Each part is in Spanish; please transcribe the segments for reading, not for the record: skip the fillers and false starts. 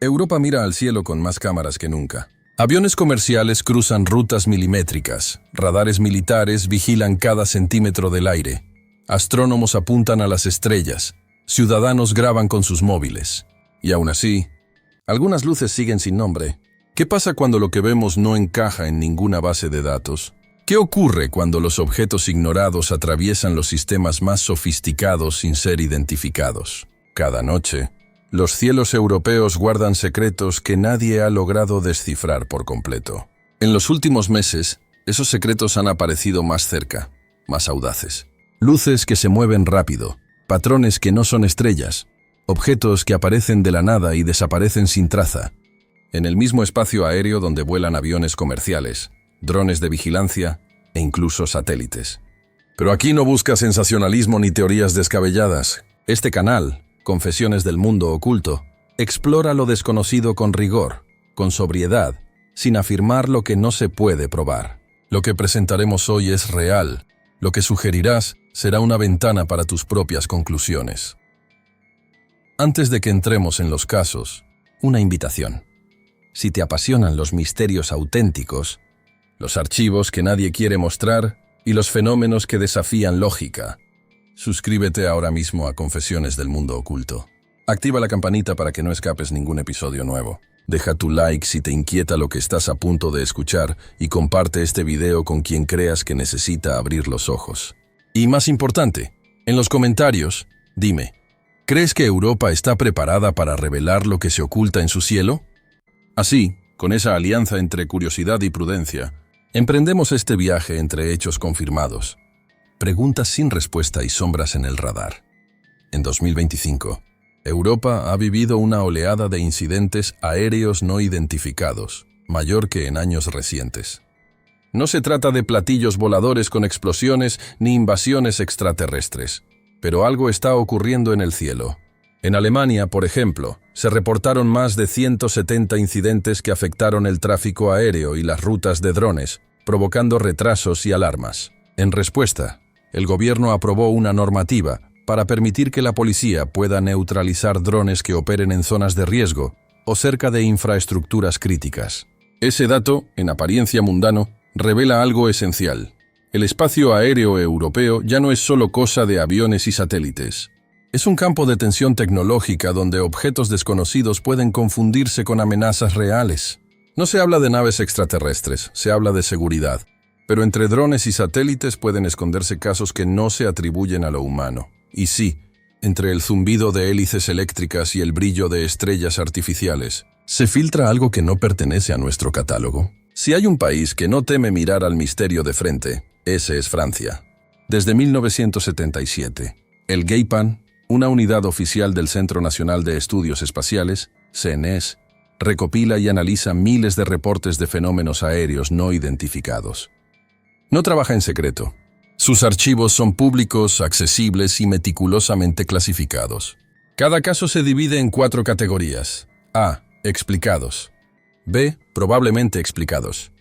Europa mira al cielo con más cámaras que nunca. Aviones comerciales cruzan rutas milimétricas, radares militares vigilan cada centímetro del aire, astrónomos apuntan a las estrellas, ciudadanos graban con sus móviles. Y aún así, algunas luces siguen sin nombre. ¿Qué pasa cuando lo que vemos no encaja en ninguna base de datos? ¿Qué ocurre cuando los objetos ignorados atraviesan los sistemas más sofisticados sin ser identificados? Cada noche, los cielos europeos guardan secretos que nadie ha logrado descifrar por completo. En los últimos meses, esos secretos han aparecido más cerca, más audaces. Luces que se mueven rápido, patrones que no son estrellas, objetos que aparecen de la nada y desaparecen sin traza. En el mismo espacio aéreo donde vuelan aviones comerciales, drones de vigilancia e incluso satélites. Pero aquí no busca sensacionalismo ni teorías descabelladas. Este canal, Confesiones del Mundo Oculto, explora lo desconocido con rigor, con sobriedad, sin afirmar lo que no se puede probar. Lo que presentaremos hoy es real. Lo que sugerirás será una ventana para tus propias conclusiones. Antes de que entremos en los casos, una invitación. Si te apasionan los misterios auténticos, los archivos que nadie quiere mostrar y los fenómenos que desafían lógica, suscríbete ahora mismo a Confesiones del Mundo Oculto. Activa la campanita para que no escapes ningún episodio nuevo. Deja tu like si te inquieta lo que estás a punto de escuchar y comparte este video con quien creas que necesita abrir los ojos. Y más importante, en los comentarios, dime, ¿crees que Europa está preparada para revelar lo que se oculta en su cielo? Así, con esa alianza entre curiosidad y prudencia, emprendemos este viaje entre hechos confirmados. Preguntas sin respuesta y sombras en el radar. En 2025, Europa ha vivido una oleada de incidentes aéreos no identificados, mayor que en años recientes. No se trata de platillos voladores con explosiones ni invasiones extraterrestres, pero algo está ocurriendo en el cielo. En Alemania, por ejemplo, se reportaron más de 170 incidentes que afectaron el tráfico aéreo y las rutas de drones, provocando retrasos y alarmas. En respuesta, el gobierno aprobó una normativa para permitir que la policía pueda neutralizar drones que operen en zonas de riesgo o cerca de infraestructuras críticas. Ese dato, en apariencia mundano, revela algo esencial. El espacio aéreo europeo ya no es solo cosa de aviones y satélites. Es un campo de tensión tecnológica donde objetos desconocidos pueden confundirse con amenazas reales. No se habla de naves extraterrestres, se habla de seguridad. Pero entre drones y satélites pueden esconderse casos que no se atribuyen a lo humano. Y sí, entre el zumbido de hélices eléctricas y el brillo de estrellas artificiales, ¿se filtra algo que no pertenece a nuestro catálogo? Si hay un país que no teme mirar al misterio de frente, ese es Francia. Desde 1977, el GEIPAN, una unidad oficial del Centro Nacional de Estudios Espaciales, CNES, recopila y analiza miles de reportes de fenómenos aéreos no identificados. No trabaja en secreto. Sus archivos son públicos, accesibles y meticulosamente clasificados. Cada caso se divide en 4 categorías. A. Explicados. B. Probablemente explicados.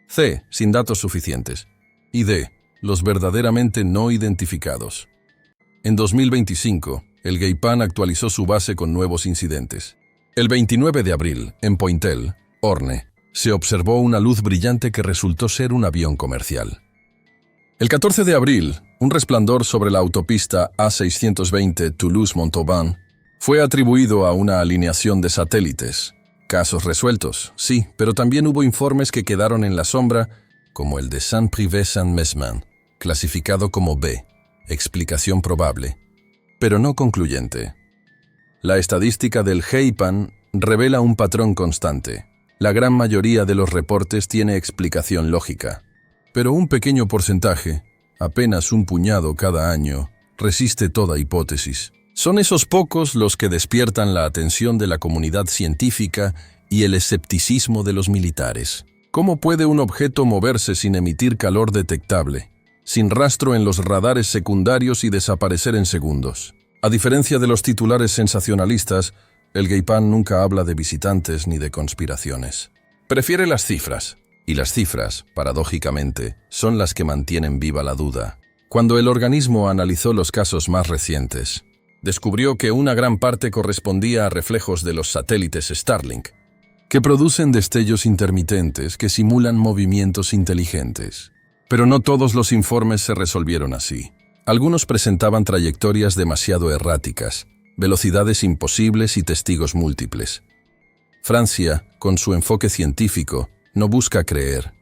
C. Sin datos suficientes. Y D. Los verdaderamente no identificados. En 2025, el GEIPAN actualizó su base con nuevos incidentes. El 29 de abril, en Pointel, Orne, se observó una luz brillante que resultó ser un avión comercial. El 14 de abril, un resplandor sobre la autopista A620 Toulouse-Montauban fue atribuido a una alineación de satélites. Casos resueltos, sí, pero también hubo informes que quedaron en la sombra, como el de Saint-Privé-Saint-Mesmin, clasificado como B, explicación probable, pero no concluyente. La estadística del GEIPAN revela un patrón constante. La gran mayoría de los reportes tiene explicación lógica, pero un pequeño porcentaje, apenas un puñado cada año, resiste toda hipótesis. Son esos pocos los que despiertan la atención de la comunidad científica y el escepticismo de los militares. ¿Cómo puede un objeto moverse sin emitir calor detectable, sin rastro en los radares secundarios y desaparecer en segundos? A diferencia de los titulares sensacionalistas, el GEIPAN nunca habla de visitantes ni de conspiraciones. Prefiere las cifras. Y las cifras, paradójicamente, son las que mantienen viva la duda. Cuando el organismo analizó los casos más recientes, descubrió que una gran parte correspondía a reflejos de los satélites Starlink, que producen destellos intermitentes que simulan movimientos inteligentes. Pero no todos los informes se resolvieron así. Algunos presentaban trayectorias demasiado erráticas, velocidades imposibles y testigos múltiples. Francia, con su enfoque científico, no busca creer,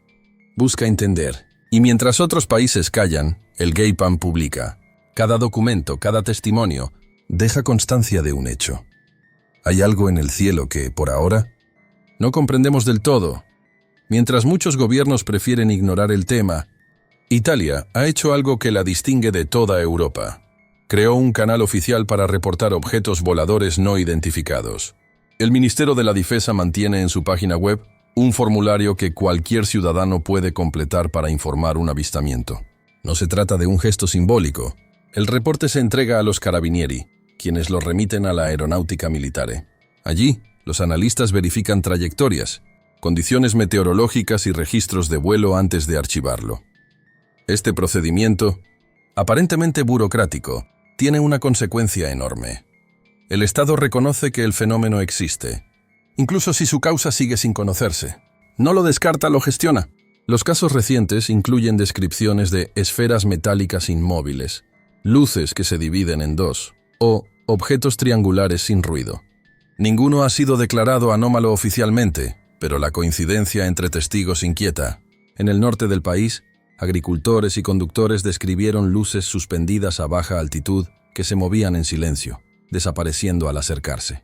busca entender. Y mientras otros países callan, el GAIPAM publica. Cada documento, cada testimonio, deja constancia de un hecho. Hay algo en el cielo que, por ahora, no comprendemos del todo. Mientras muchos gobiernos prefieren ignorar el tema, Italia ha hecho algo que la distingue de toda Europa. Creó un canal oficial para reportar objetos voladores no identificados. El Ministerio de la Defensa mantiene en su página web un formulario que cualquier ciudadano puede completar para informar un avistamiento. No se trata de un gesto simbólico. El reporte se entrega a los carabinieri, quienes lo remiten a la Aeronáutica Militare. Allí, los analistas verifican trayectorias, condiciones meteorológicas y registros de vuelo antes de archivarlo. Este procedimiento, aparentemente burocrático, tiene una consecuencia enorme. El Estado reconoce que el fenómeno existe, incluso si su causa sigue sin conocerse. No lo descarta, lo gestiona. Los casos recientes incluyen descripciones de esferas metálicas inmóviles, luces que se dividen en dos, o objetos triangulares sin ruido. Ninguno ha sido declarado anómalo oficialmente, pero la coincidencia entre testigos inquieta. En el norte del país, agricultores y conductores describieron luces suspendidas a baja altitud que se movían en silencio, desapareciendo al acercarse.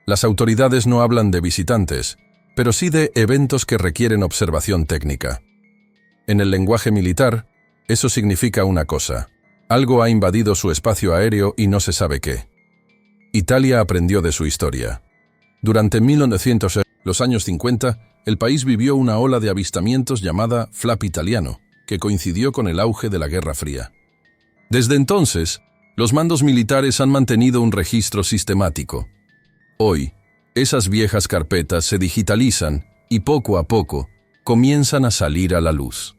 Las autoridades no hablan de visitantes, pero sí de eventos que requieren observación técnica. En el lenguaje militar, eso significa una cosa: algo ha invadido su espacio aéreo y no se sabe qué. Italia aprendió de su historia. Durante 1900, los años 50, el país vivió una ola de avistamientos llamada Flap italiano, que coincidió con el auge de la Guerra Fría. Desde entonces, los mandos militares han mantenido un registro sistemático. Hoy, esas viejas carpetas se digitalizan y poco a poco comienzan a salir a la luz.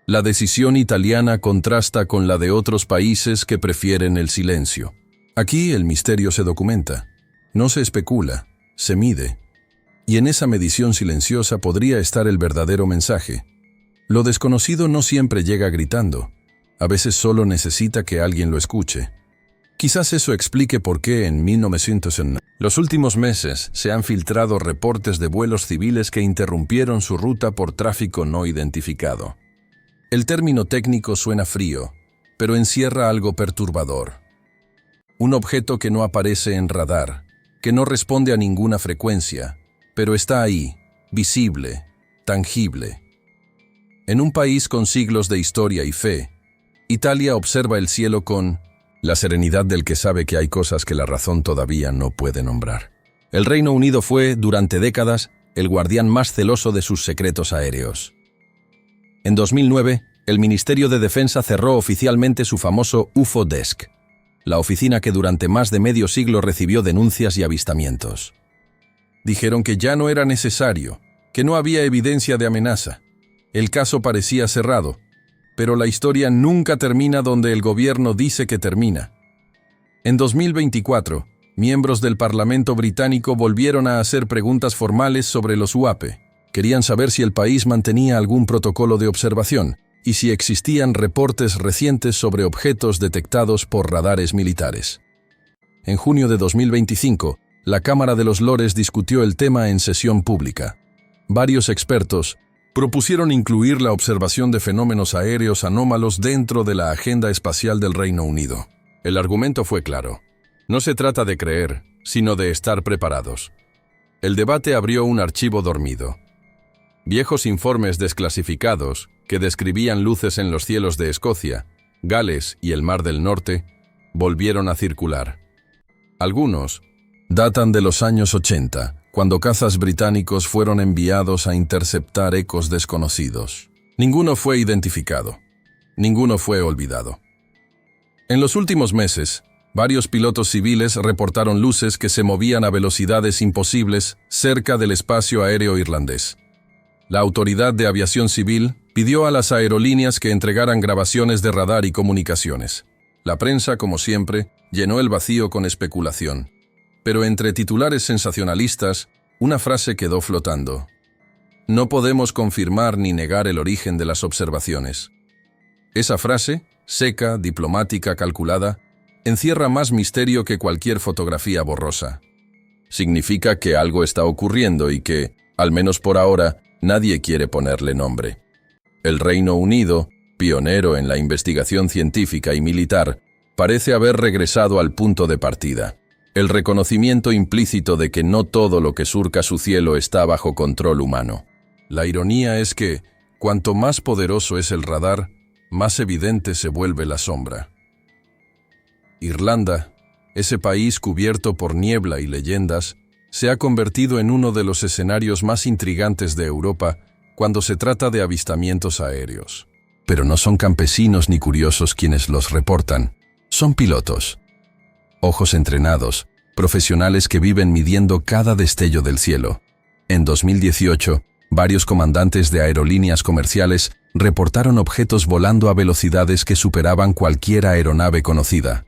La decisión italiana contrasta con la de otros países que prefieren el silencio. Aquí el misterio se documenta, no se especula, se mide. Y en esa medición silenciosa podría estar el verdadero mensaje. Lo desconocido no siempre llega gritando, a veces solo necesita que alguien lo escuche. Quizás eso explique por qué en 1900, los últimos meses, se han filtrado reportes de vuelos civiles que interrumpieron su ruta por tráfico no identificado. El término técnico suena frío, pero encierra algo perturbador. Un objeto que no aparece en radar, que no responde a ninguna frecuencia, pero está ahí, visible, tangible. En un país con siglos de historia y fe, Italia observa el cielo con la serenidad del que sabe que hay cosas que la razón todavía no puede nombrar. El Reino Unido fue, durante décadas, el guardián más celoso de sus secretos aéreos. En 2009, el Ministerio de Defensa cerró oficialmente su famoso UFO Desk, la oficina que durante más de medio siglo recibió denuncias y avistamientos. Dijeron que ya no era necesario, que no había evidencia de amenaza. El caso parecía cerrado, pero la historia nunca termina donde el gobierno dice que termina. En 2024, miembros del Parlamento británico volvieron a hacer preguntas formales sobre los UAP. Querían saber si el país mantenía algún protocolo de observación y si existían reportes recientes sobre objetos detectados por radares militares. En junio de 2025, la Cámara de los Lores discutió el tema en sesión pública. Varios expertos propusieron incluir la observación de fenómenos aéreos anómalos dentro de la agenda espacial del Reino Unido. El argumento fue claro. No se trata de creer, sino de estar preparados. El debate abrió un archivo dormido. Viejos informes desclasificados que describían luces en los cielos de Escocia, Gales y el Mar del Norte volvieron a circular. Algunos datan de los años 80, cuando cazas británicos fueron enviados a interceptar ecos desconocidos. Ninguno fue identificado. Ninguno fue olvidado. En los últimos meses, varios pilotos civiles reportaron luces que se movían a velocidades imposibles cerca del espacio aéreo irlandés. La Autoridad de Aviación Civil pidió a las aerolíneas que entregaran grabaciones de radar y comunicaciones. La prensa, como siempre, llenó el vacío con especulación. Pero entre titulares sensacionalistas, una frase quedó flotando. No podemos confirmar ni negar el origen de las observaciones. Esa frase, seca, diplomática, calculada, encierra más misterio que cualquier fotografía borrosa. Significa que algo está ocurriendo y que, al menos por ahora, nadie quiere ponerle nombre. El Reino Unido, pionero en la investigación científica y militar, parece haber regresado al punto de partida. El reconocimiento implícito de que no todo lo que surca su cielo está bajo control humano. La ironía es que, cuanto más poderoso es el radar, más evidente se vuelve la sombra. Irlanda, ese país cubierto por niebla y leyendas, se ha convertido en uno de los escenarios más intrigantes de Europa cuando se trata de avistamientos aéreos. Pero no son campesinos ni curiosos quienes los reportan, son pilotos. Ojos entrenados, profesionales que viven midiendo cada destello del cielo. En 2018, varios comandantes de aerolíneas comerciales reportaron objetos volando a velocidades que superaban cualquier aeronave conocida.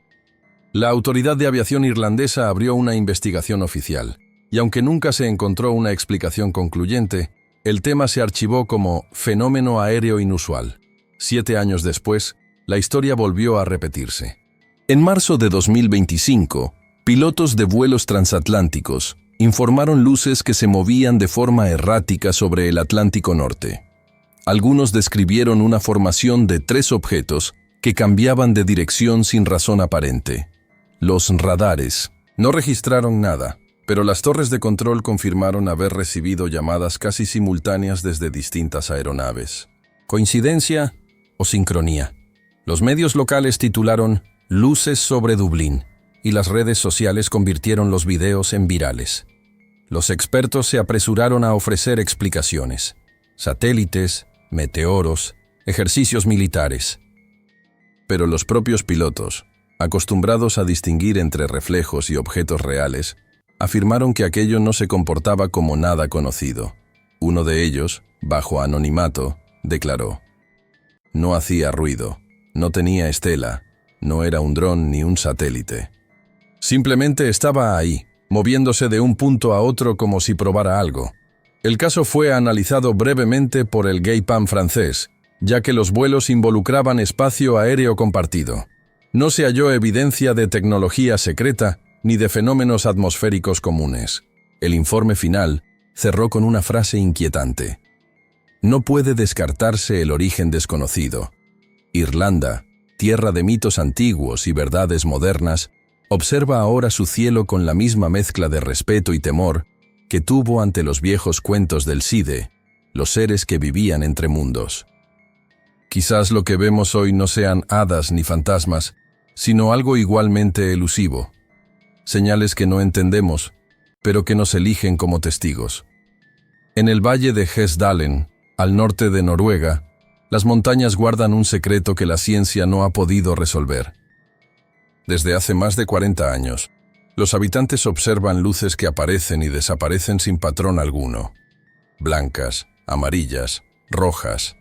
La Autoridad de Aviación Irlandesa abrió una investigación oficial, y aunque nunca se encontró una explicación concluyente, el tema se archivó como fenómeno aéreo inusual. 7 años después, la historia volvió a repetirse. En marzo de 2025, pilotos de vuelos transatlánticos informaron luces que se movían de forma errática sobre el Atlántico Norte. Algunos describieron una formación de 3 objetos que cambiaban de dirección sin razón aparente. Los radares no registraron nada, pero las torres de control confirmaron haber recibido llamadas casi simultáneas desde distintas aeronaves. ¿Coincidencia o sincronía? Los medios locales titularon «Luces sobre Dublín» y las redes sociales convirtieron los videos en virales. Los expertos se apresuraron a ofrecer explicaciones. Satélites, meteoros, ejercicios militares. Pero los propios pilotos, acostumbrados a distinguir entre reflejos y objetos reales, afirmaron que aquello no se comportaba como nada conocido. Uno de ellos, bajo anonimato, declaró: «No hacía ruido, no tenía estela, no era un dron ni un satélite. Simplemente estaba ahí, moviéndose de un punto a otro como si probara algo». El caso fue analizado brevemente por el GAIPAM francés, ya que los vuelos involucraban espacio aéreo compartido. No se halló evidencia de tecnología secreta ni de fenómenos atmosféricos comunes. El informe final cerró con una frase inquietante. No puede descartarse el origen desconocido. Irlanda, tierra de mitos antiguos y verdades modernas, observa ahora su cielo con la misma mezcla de respeto y temor que tuvo ante los viejos cuentos del Side, los seres que vivían entre mundos. Quizás lo que vemos hoy no sean hadas ni fantasmas, sino algo igualmente elusivo. Señales que no entendemos, pero que nos eligen como testigos. En el valle de Hesdalen, al norte de Noruega, las montañas guardan un secreto que la ciencia no ha podido resolver. Desde hace más de 40 años, los habitantes observan luces que aparecen y desaparecen sin patrón alguno. Blancas, amarillas, rojas.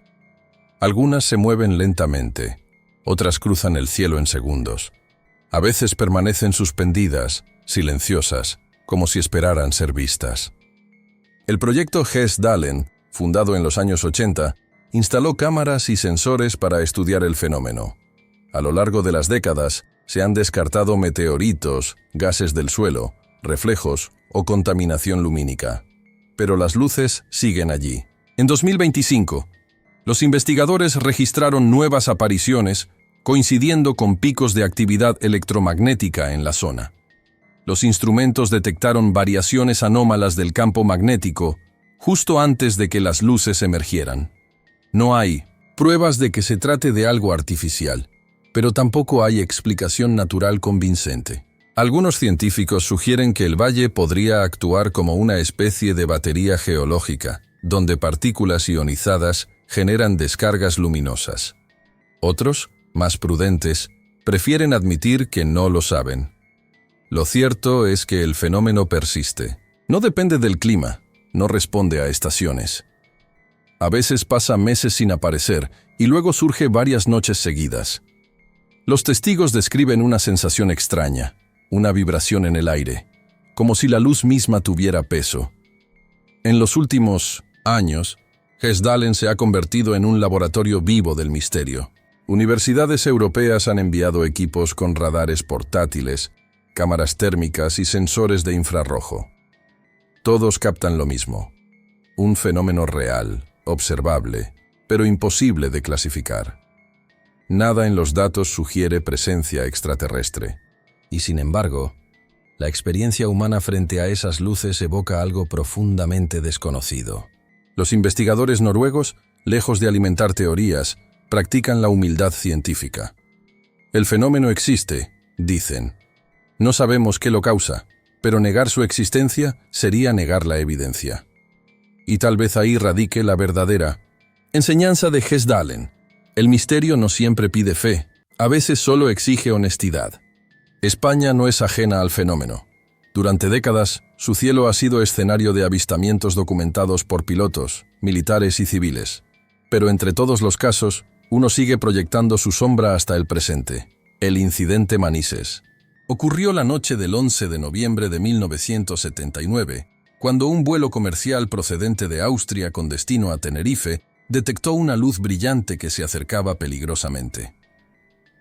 Algunas se mueven lentamente, otras cruzan el cielo en segundos. A veces permanecen suspendidas, silenciosas, como si esperaran ser vistas. El proyecto Hesdalen, fundado en los años 80, instaló cámaras y sensores para estudiar el fenómeno. A lo largo de las décadas, se han descartado meteoritos, gases del suelo, reflejos o contaminación lumínica. Pero las luces siguen allí. En 2025, los investigadores registraron nuevas apariciones coincidiendo con picos de actividad electromagnética en la zona. Los instrumentos detectaron variaciones anómalas del campo magnético justo antes de que las luces emergieran. No hay pruebas de que se trate de algo artificial, pero tampoco hay explicación natural convincente. Algunos científicos sugieren que el valle podría actuar como una especie de batería geológica, donde partículas ionizadas generan descargas luminosas. Otros, más prudentes, prefieren admitir que no lo saben. Lo cierto es que el fenómeno persiste. No depende del clima, no responde a estaciones. A veces pasa meses sin aparecer y luego surge varias noches seguidas. Los testigos describen una sensación extraña, una vibración en el aire, como si la luz misma tuviera peso. En los últimos años, Hessdalen se ha convertido en un laboratorio vivo del misterio. Universidades europeas han enviado equipos con radares portátiles, cámaras térmicas y sensores de infrarrojo. Todos captan lo mismo: un fenómeno real, observable, pero imposible de clasificar. Nada en los datos sugiere presencia extraterrestre. Y sin embargo, la experiencia humana frente a esas luces evoca algo profundamente desconocido. Los investigadores noruegos, lejos de alimentar teorías, practican la humildad científica. El fenómeno existe, dicen. No sabemos qué lo causa, pero negar su existencia sería negar la evidencia. Y tal vez ahí radique la verdadera enseñanza de Hessdalen. El misterio no siempre pide fe, a veces solo exige honestidad. España no es ajena al fenómeno. Durante décadas, su cielo ha sido escenario de avistamientos documentados por pilotos, militares y civiles. Pero entre todos los casos, uno sigue proyectando su sombra hasta el presente: el incidente Manises. Ocurrió la noche del 11 de noviembre de 1979, cuando un vuelo comercial procedente de Austria con destino a Tenerife detectó una luz brillante que se acercaba peligrosamente.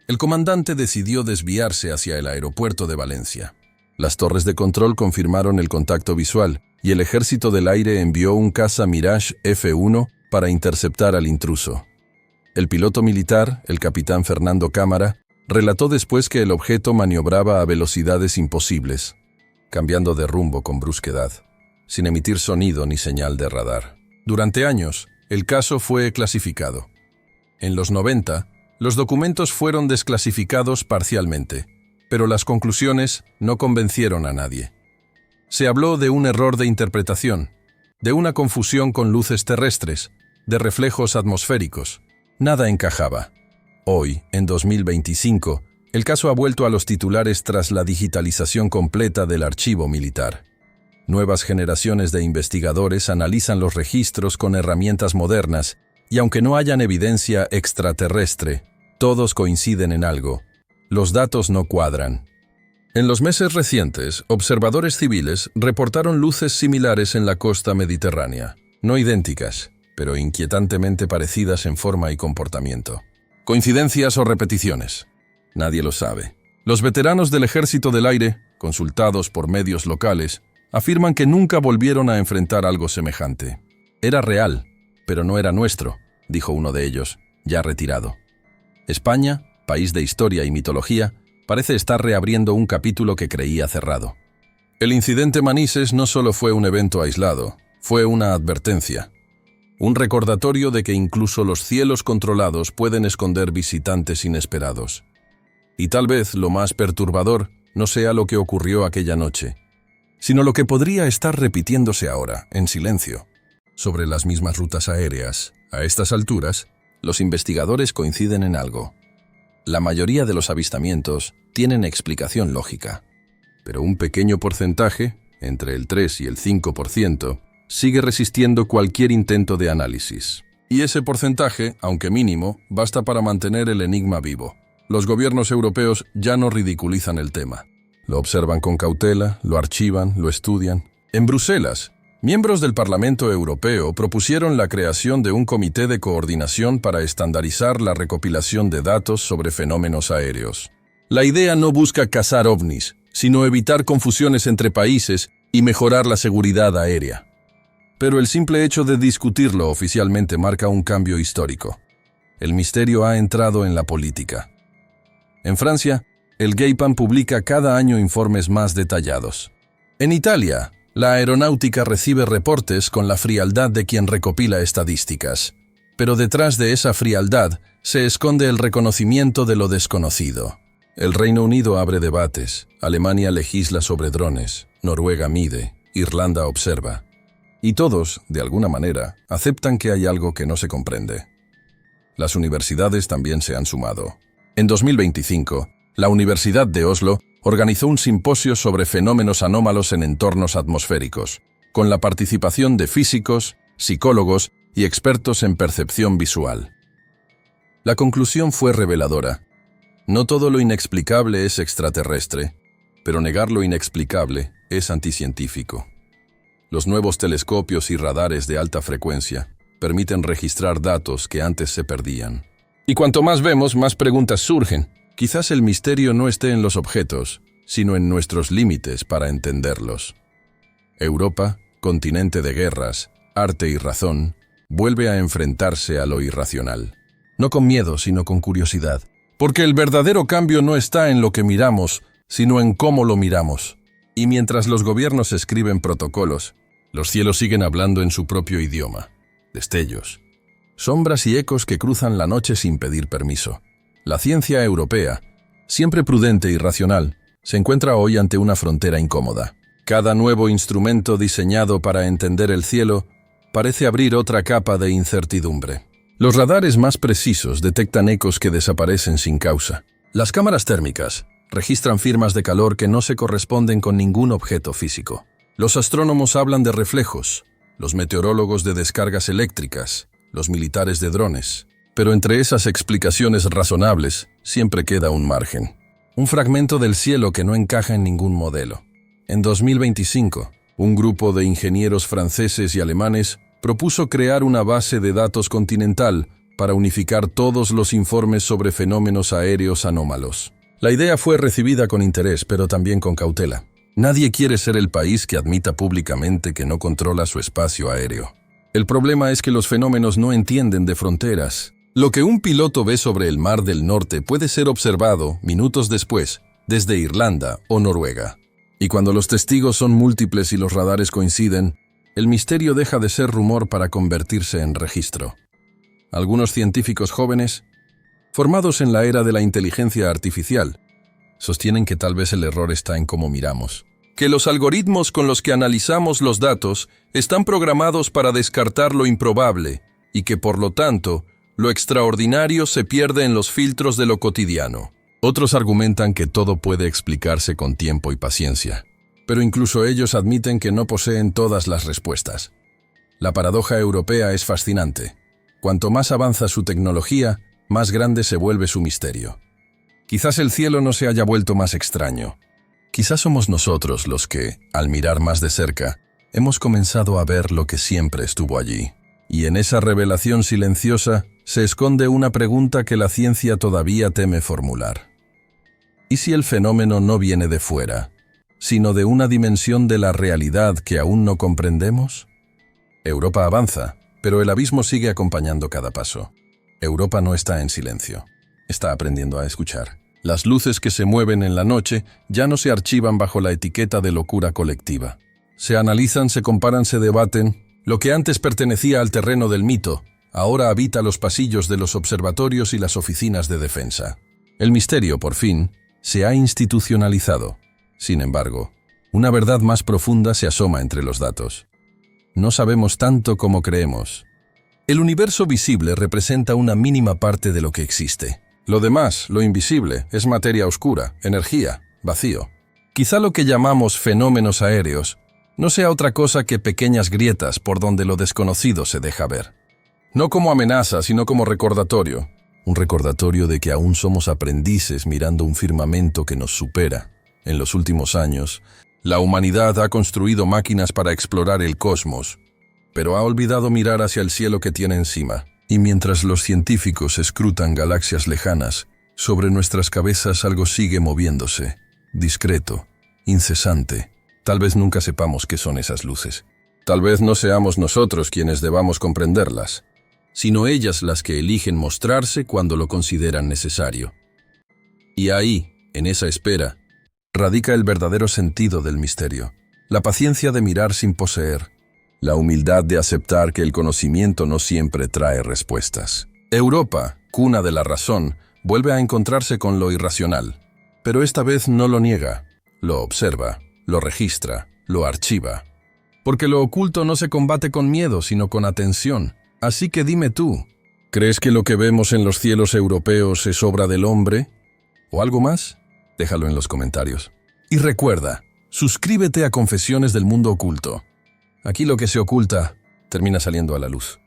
El comandante decidió desviarse hacia el aeropuerto de Valencia. Las torres de control confirmaron el contacto visual y el Ejército del Aire envió un caza Mirage F-1 para interceptar al intruso. El piloto militar, el capitán Fernando Cámara, relató después que el objeto maniobraba a velocidades imposibles, cambiando de rumbo con brusquedad, sin emitir sonido ni señal de radar. Durante años, el caso fue clasificado. En los 90, los documentos fueron desclasificados parcialmente, pero las conclusiones no convencieron a nadie. Se habló de un error de interpretación, de una confusión con luces terrestres, de reflejos atmosféricos. Nada encajaba. Hoy, en 2025, el caso ha vuelto a los titulares tras la digitalización completa del archivo militar. Nuevas generaciones de investigadores analizan los registros con herramientas modernas y aunque no hayan evidencia extraterrestre, todos coinciden en algo: los datos no cuadran. En los meses recientes, observadores civiles reportaron luces similares en la costa mediterránea, no idénticas, pero inquietantemente parecidas en forma y comportamiento. ¿Coincidencias o repeticiones? Nadie lo sabe. Los veteranos del Ejército del Aire, consultados por medios locales, afirman que nunca volvieron a enfrentar algo semejante. Era real, pero no era nuestro, dijo uno de ellos, ya retirado. España, país de historia y mitología, parece estar reabriendo un capítulo que creía cerrado. El incidente Manises no solo fue un evento aislado, fue una advertencia. Un recordatorio de que incluso los cielos controlados pueden esconder visitantes inesperados. Y tal vez lo más perturbador no sea lo que ocurrió aquella noche, sino lo que podría estar repitiéndose ahora, en silencio. Sobre las mismas rutas aéreas, a estas alturas, los investigadores coinciden en algo. La mayoría de los avistamientos tienen explicación lógica, pero un pequeño porcentaje, entre el 3 y el 5%, sigue resistiendo cualquier intento de análisis. Y ese porcentaje, aunque mínimo, basta para mantener el enigma vivo. Los gobiernos europeos ya no ridiculizan el tema. Lo observan con cautela, lo archivan, lo estudian. En Bruselas, miembros del Parlamento Europeo propusieron la creación de un comité de coordinación para estandarizar la recopilación de datos sobre fenómenos aéreos. La idea no busca cazar ovnis, sino evitar confusiones entre países y mejorar la seguridad aérea. Pero el simple hecho de discutirlo oficialmente marca un cambio histórico. El misterio ha entrado en la política. En Francia, el GEIPAM publica cada año informes más detallados. En Italia, la aeronáutica recibe reportes con la frialdad de quien recopila estadísticas. Pero detrás de esa frialdad se esconde el reconocimiento de lo desconocido. El Reino Unido abre debates, Alemania legisla sobre drones, Noruega mide, Irlanda observa. Y todos, de alguna manera, aceptan que hay algo que no se comprende. Las universidades también se han sumado. En 2025, la Universidad de Oslo organizó un simposio sobre fenómenos anómalos en entornos atmosféricos, con la participación de físicos, psicólogos y expertos en percepción visual. La conclusión fue reveladora. No todo lo inexplicable es extraterrestre, pero negar lo inexplicable es anticientífico. Los nuevos telescopios y radares de alta frecuencia permiten registrar datos que antes se perdían. Y cuanto más vemos, más preguntas surgen. Quizás el misterio no esté en los objetos, sino en nuestros límites para entenderlos. Europa, continente de guerras, arte y razón, vuelve a enfrentarse a lo irracional. No con miedo, sino con curiosidad. Porque el verdadero cambio no está en lo que miramos, sino en cómo lo miramos. Y mientras los gobiernos escriben protocolos, los cielos siguen hablando en su propio idioma. Destellos, sombras y ecos que cruzan la noche sin pedir permiso. La ciencia europea, siempre prudente y racional, se encuentra hoy ante una frontera incómoda. Cada nuevo instrumento diseñado para entender el cielo parece abrir otra capa de incertidumbre. Los radares más precisos detectan ecos que desaparecen sin causa. Las cámaras térmicas registran firmas de calor que no se corresponden con ningún objeto físico. Los astrónomos hablan de reflejos, los meteorólogos de descargas eléctricas, los militares de drones. Pero entre esas explicaciones razonables siempre queda un margen. Un fragmento del cielo que no encaja en ningún modelo. En 2025, un grupo de ingenieros franceses y alemanes propuso crear una base de datos continental para unificar todos los informes sobre fenómenos aéreos anómalos. La idea fue recibida con interés, pero también con cautela. Nadie quiere ser el país que admita públicamente que no controla su espacio aéreo. El problema es que los fenómenos no entienden de fronteras. Lo que un piloto ve sobre el Mar del Norte puede ser observado, minutos después, desde Irlanda o Noruega. Y cuando los testigos son múltiples y los radares coinciden, el misterio deja de ser rumor para convertirse en registro. Algunos científicos jóvenes, formados en la era de la inteligencia artificial, sostienen que tal vez el error está en cómo miramos. Que los algoritmos con los que analizamos los datos están programados para descartar lo improbable y que, por lo tanto, lo extraordinario se pierde en los filtros de lo cotidiano. Otros argumentan que todo puede explicarse con tiempo y paciencia, pero incluso ellos admiten que no poseen todas las respuestas. La paradoja europea es fascinante. Cuanto más avanza su tecnología, más grande se vuelve su misterio. Quizás el cielo no se haya vuelto más extraño. Quizás somos nosotros los que, al mirar más de cerca, hemos comenzado a ver lo que siempre estuvo allí. Y en esa revelación silenciosa se esconde una pregunta que la ciencia todavía teme formular. ¿Y si el fenómeno no viene de fuera, sino de una dimensión de la realidad que aún no comprendemos? Europa avanza, pero el abismo sigue acompañando cada paso. Europa no está en silencio, está aprendiendo a escuchar. Las luces que se mueven en la noche ya no se archivan bajo la etiqueta de locura colectiva. Se analizan, se comparan, se debaten. Lo que antes pertenecía al terreno del mito, ahora habita los pasillos de los observatorios y las oficinas de defensa. El misterio, por fin, se ha institucionalizado. Sin embargo, una verdad más profunda se asoma entre los datos. No sabemos tanto como creemos. El universo visible representa una mínima parte de lo que existe. Lo demás, lo invisible, es materia oscura, energía, vacío. Quizá lo que llamamos fenómenos aéreos no sea otra cosa que pequeñas grietas por donde lo desconocido se deja ver. No como amenaza, sino como recordatorio. Un recordatorio de que aún somos aprendices mirando un firmamento que nos supera. En los últimos años, la humanidad ha construido máquinas para explorar el cosmos, pero ha olvidado mirar hacia el cielo que tiene encima. Y mientras los científicos escrutan galaxias lejanas, sobre nuestras cabezas algo sigue moviéndose, discreto, incesante. Tal vez nunca sepamos qué son esas luces. Tal vez no seamos nosotros quienes debamos comprenderlas, sino ellas las que eligen mostrarse cuando lo consideran necesario. Y ahí, en esa espera, radica el verdadero sentido del misterio, la paciencia de mirar sin poseer, la humildad de aceptar que el conocimiento no siempre trae respuestas. Europa, cuna de la razón, vuelve a encontrarse con lo irracional, pero esta vez no lo niega, lo observa, lo registra, lo archiva. Porque lo oculto no se combate con miedo, sino con atención. Así que dime tú, ¿crees que lo que vemos en los cielos europeos es obra del hombre? ¿O algo más? Déjalo en los comentarios. Y recuerda, suscríbete a Confesiones del Mundo Oculto. Aquí lo que se oculta termina saliendo a la luz.